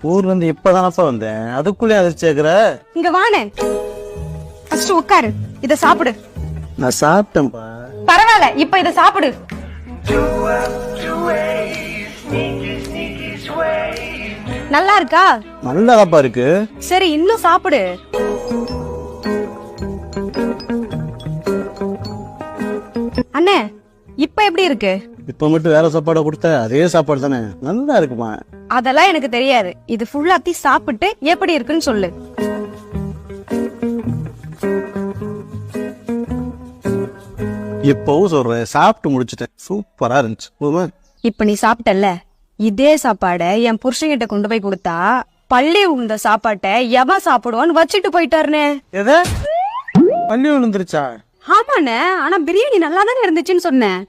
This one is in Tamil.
ஊர்ல இருந்து இப்பதானப்பா வந்தேன், அதுக்குள்ளே அதிர்ச்சி கேக்குற? இங்க வானே, ஃபர்ஸ்ட் உட்காரு, இத சாப்பிடு. நான் சாப்பிட்டேன்ப்பா. பரவாயில்ல, இப்ப இத சாப்பிடு. நல்லா இருக்கா? நல்லாதாப்பா இருக்கு. சரி, இன்னும் சாப்பிடு. அண்ணே, இப்ப எப்படி இருக்கு? இப்ப மட்டும் வேற சாப்பாடை கொடுத்த அதே சாப்பாடு தானே, நல்லா இருக்குமா? அதெல்லாம் எனக்கு தெரியாது. இது ஃபுல்லாத்தி சாப்பிட்டு எப்படி இருக்குன்னு சொல்லு. இப்பவும் சொல்றேன், சாப்பிட்டு முடிச்சிட்டேன், சூப்பரா இருந்துச்சு. போதுமா? இப்ப நீ சாப்பிட்டல்ல, இதே சாப்பாட என் புருஷன்கிட்ட கொண்டு போய் கொடுத்தா பள்ளி உந்த சாப்பாட்டை எவன் சாப்பிடுவான்னு வச்சுட்டு போயிட்டாருனே. எத? பள்ளி விழுந்துருச்சா? ஆமாண்ணே, ஆனா பிரியாணி நல்லா தானே இருந்துச்சுன்னு சொன்னேன்.